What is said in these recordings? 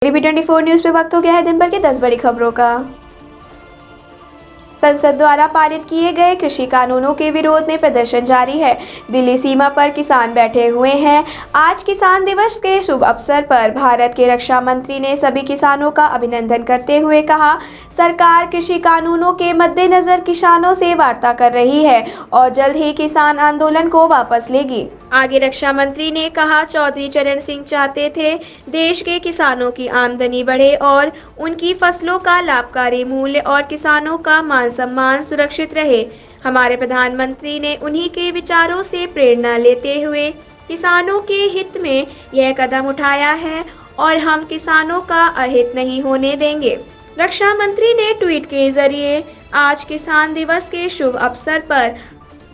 ABP24 news पे वक्त हो गया है दिन भर की 10 बड़ी खबरों का। संसद द्वारा पारित किए गए कृषि कानूनों के विरोध में प्रदर्शन जारी है। दिल्ली सीमा पर किसान बैठे हुए हैं। आज किसान दिवस के शुभ अवसर पर भारत के रक्षा मंत्री ने सभी किसानों का अभिनंदन करते हुए कहा, सरकार कृषि कानूनों के मद्देनजर किसानों से वार्ता कर रही है और जल्द ही किसान आंदोलन को वापस लेगी। आगे रक्षा मंत्री ने कहा, चौधरी चरण सिंह चाहते थे देश के किसानों की आमदनी बढ़े और उनकी फसलों का लाभकारी मूल्य और किसानों का मान सम्मान सुरक्षित रहे। हमारे प्रधानमंत्री ने उन्हीं के विचारों से प्रेरणा लेते हुए किसानों के हित में यह कदम उठाया है और हम किसानों का अहित नहीं होने देंगे। रक्षा मंत्री ने ट्वीट के जरिए आज किसान दिवस के शुभ अवसर पर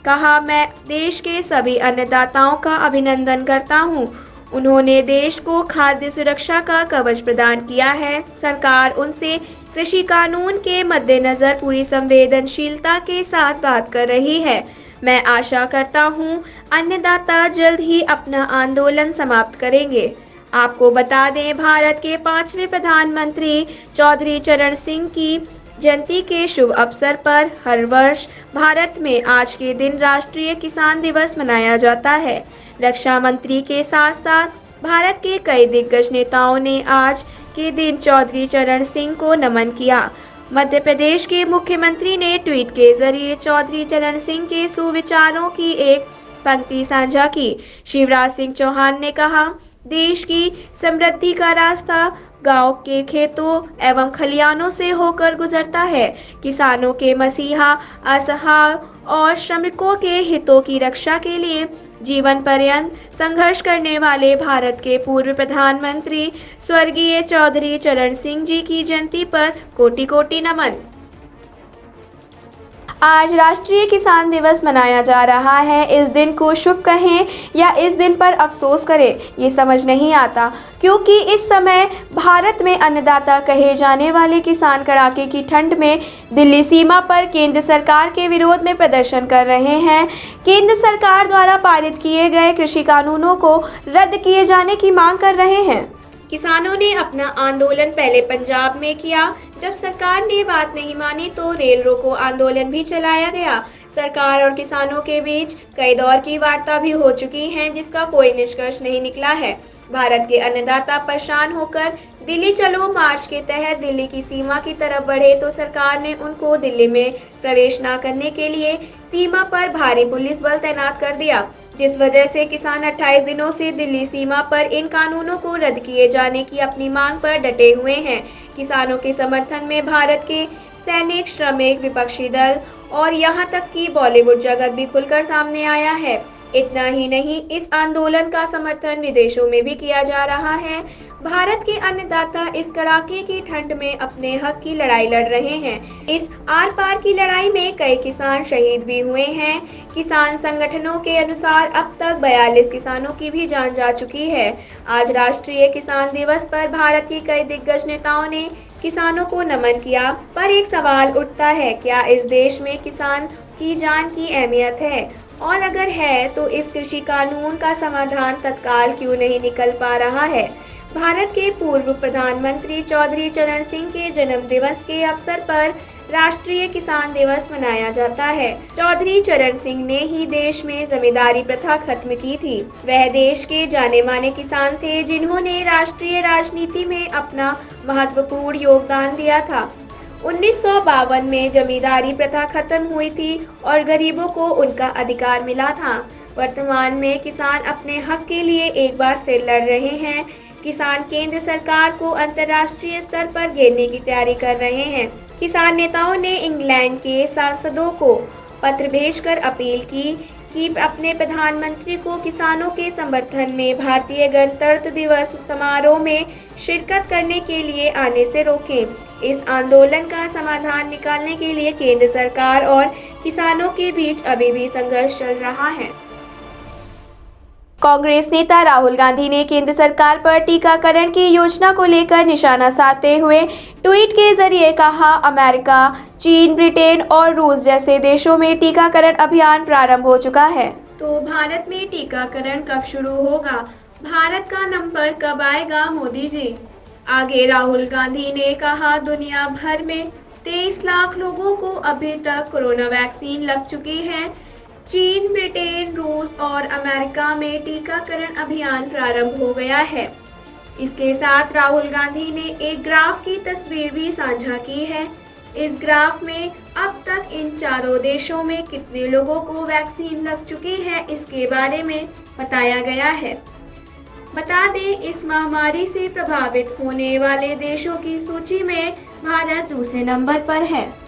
कहा, मैं देश के सभी अन्नदाताओं का अभिनंदन करता हूं। उन्होंने देश को खाद्य सुरक्षा का कवच प्रदान किया है। सरकार उनसे कृषि कानून के मद्देनजर पूरी संवेदनशीलता के साथ बात कर रही है। मैं आशा करता हूं अन्नदाता जल्द ही अपना आंदोलन समाप्त करेंगे। आपको बता दें, भारत के 5वें प्रधानमंत्री चौधरी चरण सिंह की जयंती के शुभ अवसर पर हर वर्ष भारत में आज के दिन राष्ट्रीय किसान दिवस मनाया जाता है। रक्षा मंत्री के साथ साथ भारत के कई दिग्गज नेताओं ने आज के दिन चौधरी चरण सिंह को नमन किया। मध्य प्रदेश के मुख्यमंत्री ने ट्वीट के जरिए चौधरी चरण सिंह के सुविचारों की एक पंक्ति साझा की। शिवराज सिंह चौहान ने कहा, देश की समृद्धि का रास्ता गांव के खेतों एवं खलिहानों से होकर गुजरता है। किसानों के मसीहा, असहाय और श्रमिकों के हितों की रक्षा के लिए जीवन पर्यंत संघर्ष करने वाले भारत के पूर्व प्रधानमंत्री स्वर्गीय चौधरी चरण सिंह जी की जयंती पर कोटि कोटि नमन। आज राष्ट्रीय किसान दिवस मनाया जा रहा है। इस दिन को शुभ कहें या इस दिन पर अफसोस करें, ये समझ नहीं आता, क्योंकि इस समय भारत में अन्नदाता कहे जाने वाले किसान कड़ाके की ठंड में दिल्ली सीमा पर केंद्र सरकार के विरोध में प्रदर्शन कर रहे हैं। केंद्र सरकार द्वारा पारित किए गए कृषि कानूनों को रद्द किए जाने की मांग कर रहे हैं। किसानों ने अपना आंदोलन पहले पंजाब में किया। जब सरकार ने बात नहीं मानी तो रेल रोको आंदोलन भी चलाया गया। सरकार और किसानों के बीच कई दौर की वार्ता भी हो चुकी है, जिसका कोई निष्कर्ष नहीं निकला है। भारत के अन्नदाता परेशान होकर दिल्ली चलो मार्च के तहत दिल्ली की सीमा की तरफ बढ़े तो सरकार ने उनको दिल्ली में प्रवेश न करने के लिए सीमा पर भारी पुलिस बल तैनात कर दिया, जिस वजह से किसान 28 दिनों से दिल्ली सीमा पर इन कानूनों को रद्द किए जाने की अपनी मांग पर डटे हुए हैं। किसानों के समर्थन में भारत के सैनिक, श्रमिक, विपक्षी दल और यहां तक कि बॉलीवुड जगत भी खुलकर सामने आया है। इतना ही नहीं, इस आंदोलन का समर्थन विदेशों में भी किया जा रहा है। भारत के अन्नदाता इस कड़ाके की ठंड में अपने हक की लड़ाई लड़ रहे हैं। इस आर पार की लड़ाई में कई किसान शहीद भी हुए हैं। किसान संगठनों के अनुसार अब तक 42 किसानों की भी जान जा चुकी है। आज राष्ट्रीय किसान दिवस पर भारत के कई दिग्गज नेताओं ने किसानों को नमन किया, पर एक सवाल उठता है, क्या इस देश में किसान की जान की अहमियत है? और अगर है तो इस कृषि कानून का समाधान तत्काल क्यों नहीं निकल पा रहा है? भारत के पूर्व प्रधानमंत्री चौधरी चरण सिंह के जन्म दिवस के अवसर पर राष्ट्रीय किसान दिवस मनाया जाता है। चौधरी चरण सिंह ने ही देश में जमींदारी प्रथा खत्म की थी। वह देश के जाने माने किसान थे, जिन्होंने राष्ट्रीय राजनीति में अपना महत्वपूर्ण योगदान दिया था। 1952 में जमींदारी प्रथा खत्म हुई थी और गरीबों को उनका अधिकार मिला था। वर्तमान में किसान अपने हक के लिए एक बार फिर लड़ रहे हैं। किसान केंद्र सरकार को अंतर्राष्ट्रीय स्तर पर घेरने की तैयारी कर रहे हैं। किसान नेताओं ने इंग्लैंड के सांसदों को पत्र भेजकर अपील की कि अपने प्रधानमंत्री को किसानों के समर्थन में भारतीय गणतंत्र दिवस समारोह में शिरकत करने के लिए आने से रोकें। इस आंदोलन का समाधान निकालने के लिए केंद्र सरकार और किसानों के बीच अभी भी संघर्ष चल रहा है। कांग्रेस नेता राहुल गांधी ने केंद्र सरकार पर टीकाकरण की योजना को लेकर निशाना साधते हुए ट्वीट के जरिए कहा, अमेरिका, चीन, ब्रिटेन और रूस जैसे देशों में टीकाकरण अभियान प्रारंभ हो चुका है, तो भारत में टीकाकरण कब शुरू होगा? भारत का नंबर कब आएगा, मोदी जी? आगे राहुल गांधी ने कहा, दुनिया भर में 23 लाख लोगों को अभी तक कोरोना वैक्सीन लग चुकी है। चीन, ब्रिटेन, रूस और अमेरिका में टीकाकरण अभियान प्रारंभ हो गया है। इसके साथ राहुल गांधी ने एक ग्राफ की तस्वीर भी साझा की है। इस ग्राफ में अब तक इन चारों देशों में कितने लोगों को वैक्सीन लग चुकी है, इसके बारे में बताया गया है। बता दें, इस महामारी से प्रभावित होने वाले देशों की सूची में भारत दूसरे नंबर पर है।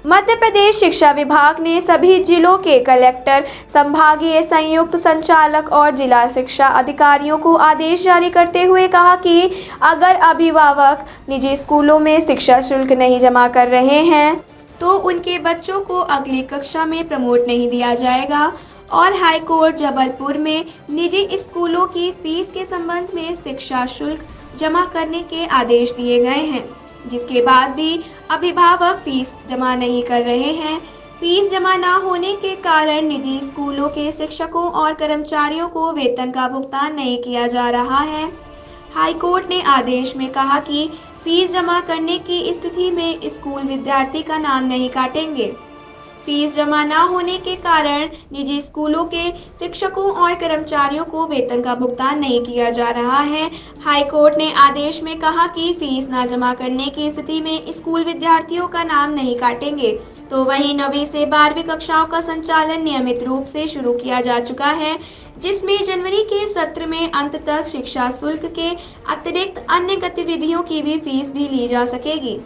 मध्य प्रदेश शिक्षा विभाग ने सभी जिलों के कलेक्टर, संभागीय संयुक्त संचालक और जिला शिक्षा अधिकारियों को आदेश जारी करते हुए कहा कि अगर अभिभावक निजी स्कूलों में शिक्षा शुल्क नहीं जमा कर रहे हैं तो उनके बच्चों को अगली कक्षा में प्रमोट नहीं दिया जाएगा। और हाईकोर्ट जबलपुर में निजी स्कूलों की फीस के संबंध में शिक्षा शुल्क जमा करने के आदेश दिए गए हैं, जिसके बाद भी अभिभावक फीस जमा नहीं कर रहे हैं। फीस जमा न होने के कारण निजी स्कूलों के शिक्षकों और कर्मचारियों को वेतन का भुगतान नहीं किया जा रहा है। हाईकोर्ट ने आदेश में कहा कि फीस जमा करने की स्थिति में स्कूल विद्यार्थी का नाम नहीं काटेंगे। फीस जमा न होने के कारण निजी स्कूलों के शिक्षकों और कर्मचारियों को वेतन का भुगतान नहीं किया जा रहा है। हाईकोर्ट ने आदेश में कहा कि फीस न जमा करने की स्थिति में स्कूल विद्यार्थियों का नाम नहीं काटेंगे। तो वहीं 9वीं से 12वीं कक्षाओं का संचालन नियमित रूप से शुरू किया जा चुका है, जिसमें जनवरी के सत्र में अंत तक शिक्षा शुल्क के अतिरिक्त अन्य गतिविधियों की भी फीस भी ली जा सकेगी।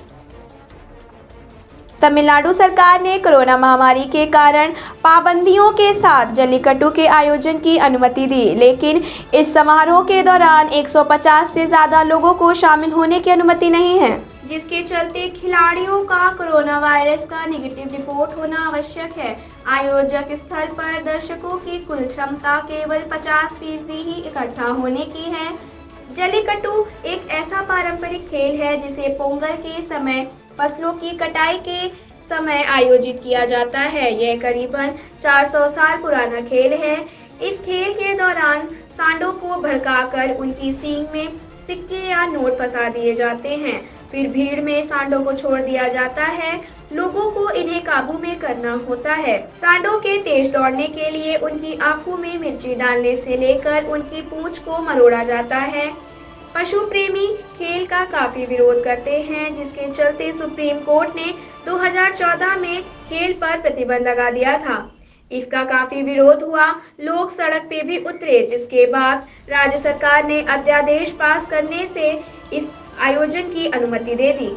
तमिलनाडु सरकार ने कोरोना महामारी के कारण पाबंदियों के साथ जल्लीकट्टू के आयोजन की अनुमति दी, लेकिन इस समारोह के दौरान 150 से ज़्यादा लोगों को शामिल होने की अनुमति नहीं है, जिसके चलते खिलाड़ियों का कोरोना वायरस का नेगेटिव रिपोर्ट होना आवश्यक है। आयोजक स्थल पर दर्शकों की कुल क्षमता केवल 50% ही इकट्ठा होने की है। जल्लीकट्टू एक ऐसा पारंपरिक खेल है जिसे पोंगल के समय फसलों की कटाई के समय आयोजित किया जाता है। यह करीबन 400 साल पुराना खेल है। इस खेल के दौरान सांडों को भड़काकर उनकी सींग में सिक्के या नोट फंसा दिए जाते हैं। फिर भीड़ में सांडों को छोड़ दिया जाता है। लोगों को इन्हें काबू में करना होता है। सांडों के तेज दौड़ने के लिए उनकी आंखों में मिर्ची डालने से लेकर उनकी पूंछ को मरोड़ा जाता है। पशु प्रेमी खेल का काफी विरोध करते हैं, जिसके चलते सुप्रीम कोर्ट ने 2014 में खेल पर प्रतिबंध लगा दिया था। इसका काफी विरोध हुआ, लोग सड़क पे भी उतरे, जिसके बाद राज्य सरकार ने अध्यादेश पास करने से इस आयोजन की अनुमति दे दी।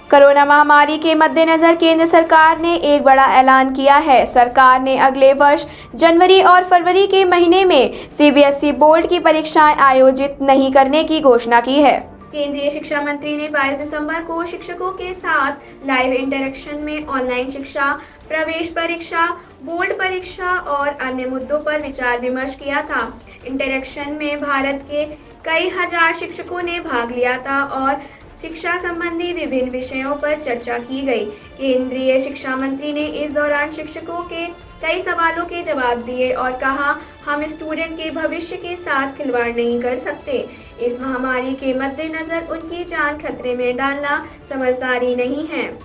कोरोना महामारी के मद्देनजर केंद्र सरकार ने एक बड़ा ऐलान किया है। सरकार ने अगले वर्ष जनवरी और फरवरी के महीने में सीबीएसई बोर्ड की परीक्षाएं आयोजित नहीं करने की घोषणा की है। केंद्रीय शिक्षा मंत्री ने 22 दिसंबर को शिक्षकों के साथ लाइव इंटरेक्शन में ऑनलाइन शिक्षा, प्रवेश परीक्षा, बोर्ड परीक्षा और अन्य मुद्दों पर विचार विमर्श किया था। इंटरेक्शन में भारत के कई हजार शिक्षकों ने भाग लिया था और शिक्षा संबंधी विभिन्न विषयों पर चर्चा की गई। केंद्रीय शिक्षा मंत्री ने इस दौरान शिक्षकों के कई सवालों के जवाब दिए और कहा, हम स्टूडेंट के भविष्य के साथ खिलवाड़ नहीं कर सकते। इस महामारी के मद्देनजर उनकी जान खतरे में डालना समझदारी नहीं है।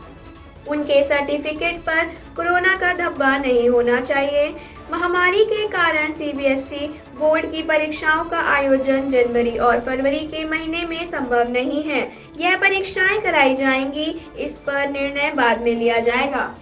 उनके सर्टिफिकेट पर कोरोना का धब्बा नहीं होना चाहिए। महामारी के कारण सीबीएसई बोर्ड की परीक्षाओं का आयोजन जनवरी और फरवरी के महीने में संभव नहीं है। यह परीक्षाएं कराई जाएंगी, इस पर निर्णय बाद में लिया जाएगा।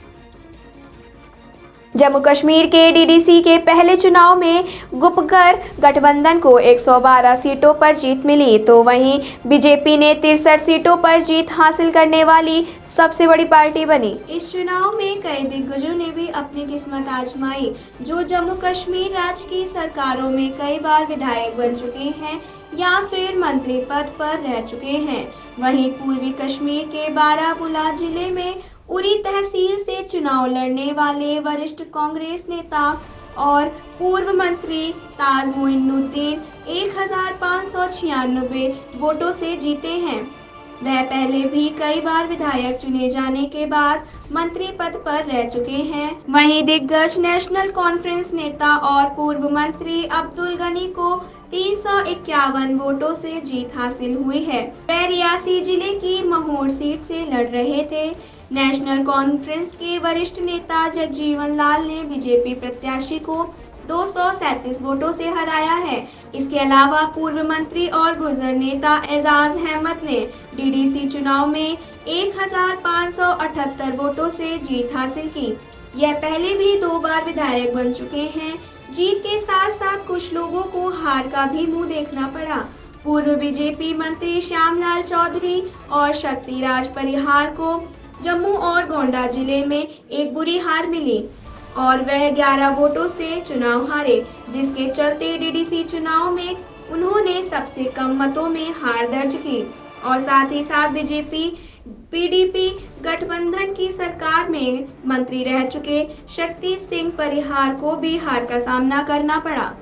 जम्मू कश्मीर के डीडीसी के पहले चुनाव में गुपकर गठबंधन को 112 सीटों पर जीत मिली, तो वहीं बीजेपी ने 63 सीटों पर जीत हासिल करने वाली सबसे बड़ी पार्टी बनी। इस चुनाव में कई दिग्गजों ने भी अपनी किस्मत आजमाई, जो जम्मू कश्मीर राज्य की सरकारों में कई बार विधायक बन चुके हैं या फिर मंत्री पद पर रह चुके हैं। वहीं पूर्वी कश्मीर के बारामूला जिले में उरी तहसील से चुनाव लड़ने वाले वरिष्ठ कांग्रेस नेता और पूर्व मंत्री ताज मोइनुद्दीन 1596 वोटों से जीते हैं। वह पहले भी कई बार विधायक चुने जाने के बाद मंत्री पद पर रह चुके हैं। वहीं दिग्गज नेशनल कॉन्फ्रेंस नेता और पूर्व मंत्री अब्दुल गनी को 351 वोटों से जीत हासिल हुई है। वह रियासी जिले की महौर सीट से लड़ रहे थे। नेशनल कॉन्फ्रेंस के वरिष्ठ नेता जगजीवन लाल ने बीजेपी प्रत्याशी को 237 वोटों से हराया है। इसके अलावा पूर्व मंत्री और गुर्जर नेता एजाज अहमद ने डीडीसी चुनाव में 1578 वोटों से जीत हासिल की। यह पहले भी 2 बार विधायक बन चुके हैं। जीत के साथ साथ कुछ लोगों को हार का भी मुंह देखना पड़ा। पूर्व बीजेपी मंत्री श्यामलाल चौधरी और शक्तिराज परिहार को जम्मू और गोंडा जिले में एक बुरी हार मिली और वह 11 वोटों से चुनाव हारे, जिसके चलते डीडीसी चुनाव में उन्होंने सबसे कम मतों में हार दर्ज की और साथ ही साथ बीजेपी पीडीपी गठबंधन की सरकार में मंत्री रह चुके शक्ति सिंह परिहार को भी हार का सामना करना पड़ा।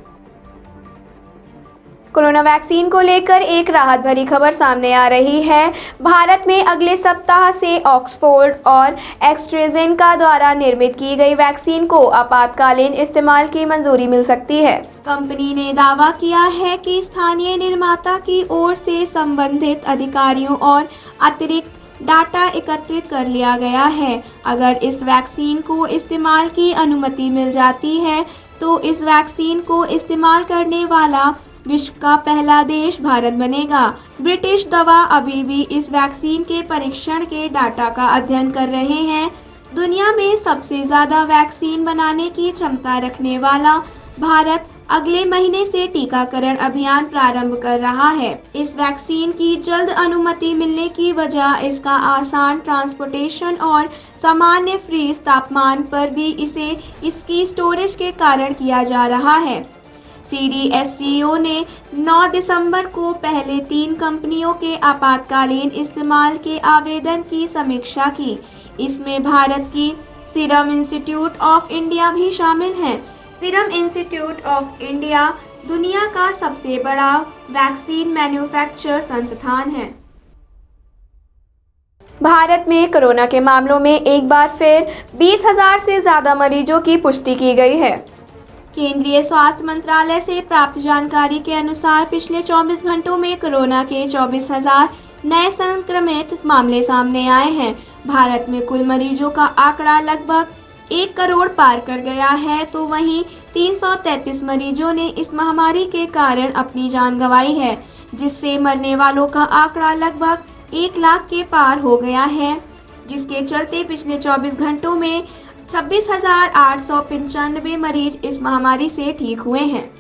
कोरोना वैक्सीन को लेकर एक राहत भरी खबर सामने आ रही है। भारत में अगले सप्ताह से ऑक्सफोर्ड और एस्ट्राजेनेका द्वारा निर्मित की गई वैक्सीन को आपातकालीन इस्तेमाल की मंजूरी मिल सकती है। कंपनी ने दावा किया है कि स्थानीय निर्माता की ओर से संबंधित अधिकारियों और अतिरिक्त डाटा एकत्रित कर लिया गया है। अगर इस वैक्सीन को इस्तेमाल की अनुमति मिल जाती है तो इस वैक्सीन को इस्तेमाल करने वाला विश्व का पहला देश भारत बनेगा। ब्रिटिश दवा अभी भी इस वैक्सीन के परीक्षण के डाटा का अध्ययन कर रहे हैं। दुनिया में सबसे ज्यादा वैक्सीन बनाने की क्षमता रखने वाला भारत अगले महीने से टीकाकरण अभियान प्रारंभ कर रहा है। इस वैक्सीन की जल्द अनुमति मिलने की वजह इसका आसान ट्रांसपोर्टेशन और सामान्य फ्रीज तापमान पर भी इसे इसकी स्टोरेज के कारण किया जा रहा है। CDSCO ने 9 दिसंबर को पहले 3 कंपनियों के आपातकालीन इस्तेमाल के आवेदन की समीक्षा की। इसमें भारत की सीरम इंस्टीट्यूट ऑफ इंडिया भी शामिल है। सीरम इंस्टीट्यूट ऑफ इंडिया दुनिया का सबसे बड़ा वैक्सीन मैन्युफैक्चर संस्थान है। भारत में कोरोना के मामलों में एक बार फिर 20,000 से ज्यादा मरीजों की पुष्टि की गई है। केंद्रीय स्वास्थ्य मंत्रालय से प्राप्त जानकारी के अनुसार पिछले 24 घंटों में कोरोना के 24,000 नए संक्रमित मामले सामने आए हैं। भारत में कुल मरीजों का आंकड़ा लगभग 1 करोड़ पार कर गया है, तो वहीं 333 मरीजों ने इस महामारी के कारण अपनी जान गंवाई है, जिससे मरने वालों का आंकड़ा लगभग 1 लाख के पार हो गया है। जिसके चलते पिछले 24 घंटों में 26,895 मरीज इस महामारी से ठीक हुए हैं।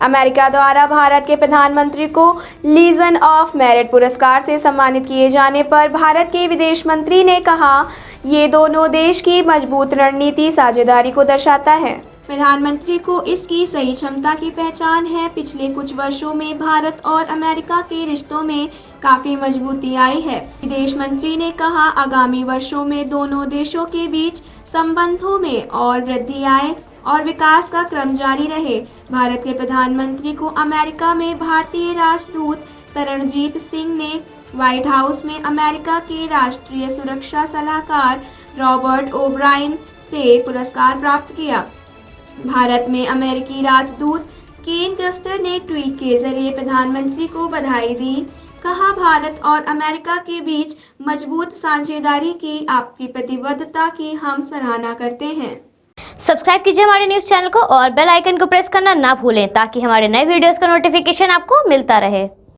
अमेरिका द्वारा भारत के प्रधानमंत्री को लीजन ऑफ मेरिट पुरस्कार से सम्मानित किए जाने पर भारत के विदेश मंत्री ने कहा, ये दोनों देश की मजबूत रणनीति साझेदारी को दर्शाता है। प्रधानमंत्री को इसकी सही क्षमता की पहचान है। पिछले कुछ वर्षों में भारत और अमेरिका के रिश्तों में काफी मजबूती आई है। विदेश मंत्री ने कहा, आगामी वर्षों में दोनों देशों के बीच संबंधों में और वृद्धि आए और विकास का क्रम जारी रहे। भारत के प्रधानमंत्री को अमेरिका में भारतीय राजदूत तरणजीत सिंह ने व्हाइट हाउस में अमेरिका के राष्ट्रीय सुरक्षा सलाहकार रॉबर्ट ओब्रायन से पुरस्कार प्राप्त किया। भारत में अमेरिकी राजदूत केन जस्टर ने ट्वीट के जरिए प्रधानमंत्री को बधाई दी। कहा, भारत और अमेरिका के बीच मजबूत साझेदारी की आपकी प्रतिबद्धता की हम सराहना करते हैं। सब्सक्राइब कीजिए हमारे न्यूज़ चैनल को और बेल आइकन को प्रेस करना ना भूलें ताकि हमारे नए वीडियोस का नोटिफिकेशन आपको मिलता रहे।